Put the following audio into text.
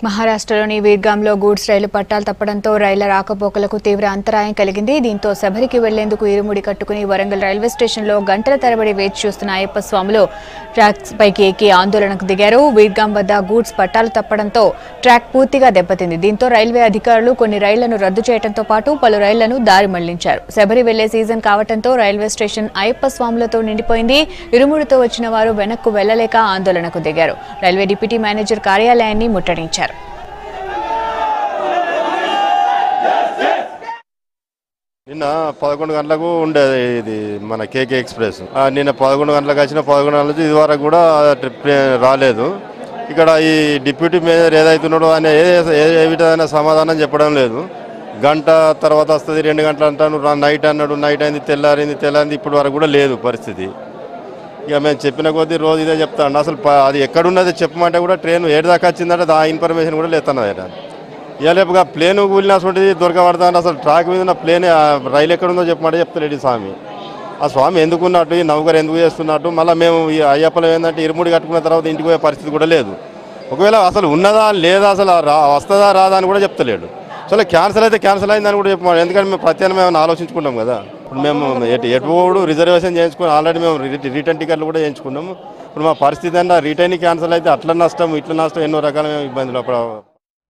మహారాష్ట్రలోని వీర్గాంలో గూడ్స్ రైలు పట్టాలు తప్పడంతో రైళ్ల రాకపోకలకు తీవ్ర అంతరాయం కలిగింది. దీంతో శబరికి వెళ్లేందుకు ఇరుముడి కట్టుకుని వరంగల్ రైల్వే స్టేషన్లో గంటల తరబడి వేచి చూస్తున్న అయ్యప్ప స్వాములు ట్రాక్స్ పైకి ఎక్కి ఆందోళనకు దిగారు. వీర్గాం వద్ద గూడ్స్ పట్టాలు తప్పడంతో ట్రాక్ పూర్తిగా దెబ్బతింది. దీంతో రైల్వే అధికారులు కొన్ని రైళ్లను రద్దు చేయడంతో పాటు పలు రైళ్లను దారి మళ్లించారు. శబరి వెళ్లే సీజన్ కావడంతో రైల్వే స్టేషన్ అయ్యప్ప స్వాములతో నిండిపోయింది. ఇరుముడితో వచ్చిన వారు వెనక్కు వెళ్లలేక ఆందోళనకు దిగారు. రైల్వే డిప్యూటీ మేనేజర్ కార్యాలయాన్ని ముట్టడించారు. నిన్న 11 గంటలకు ఉండేది ఇది మన కేకే ఎక్స్ప్రెస్. నిన్న 11 గంటలకు వచ్చిన 11 గంటల నుంచి ఇదివరకు కూడా రాలేదు. ఇక్కడ ఈ డిప్యూటీ మేనేజర్ ఏదైతున్నాడో ఆయన ఏ విధమైన సమాధానం చెప్పడం లేదు. గంట తర్వాత వస్తుంది, 2 గంటలు అంటాను, నైట్ అన్నాడు, నైట్ అయింది, తెల్లారింది, ఇప్పటి వరకు కూడా లేదు పరిస్థితి. ఇక మేము చెప్పిన కొద్దీ రోజు ఇదే చెప్తాను. అసలు అది ఎక్కడున్నది చెప్పమంటే కూడా ట్రైన్ ఏడు దాకా వచ్చిందంటే ఆ ఇన్ఫర్మేషన్ కూడా లేతున్నది. ఇవ్వలేపుగా ప్లేన్ కూలినటువంటి దొరకబడతాను. అసలు ట్రాక్ మీద ఉన్న ప్లేన్ రైలు ఎక్కడుందో చెప్పమంటే చెప్తలేడు ఈ స్వామి. ఆ స్వామి ఎందుకున్నట్టు, ఈ నౌకరు ఎందుకు చేస్తున్నట్టు, మళ్ళీ మేము ఈ అయ్యప్పలో ఏంటంటే ఇరుముడి కట్టుకున్న తర్వాత ఇంటికి పోయే పరిస్థితి కూడా లేదు. ఒకవేళ అసలు ఉన్నదా లేదా, అసలు వస్తుందా రాదా అని కూడా చెప్తలేడు. అసలు క్యాన్సిల్ అయితే క్యాన్సిల్ అయిందని కూడా చెప్పమని, ఎందుకంటే మేము ప్రత్యామ్నాయం ఏమైనా ఆలోచించుకుంటాం కదా. ఇప్పుడు మేము ఎటుపోడు రిజర్వేషన్ చేయించుకుని ఆల్రెడీ మేము రిటర్న్ టికెట్లు కూడా చేయించుకున్నాము. ఇప్పుడు మా పరిస్థితి అంటే రిటర్న్ క్యాన్సిల్ అయితే అట్లా నష్టం ఇట్లా నష్టం ఎన్నో రకాల ఇబ్బందులు అప్పుడు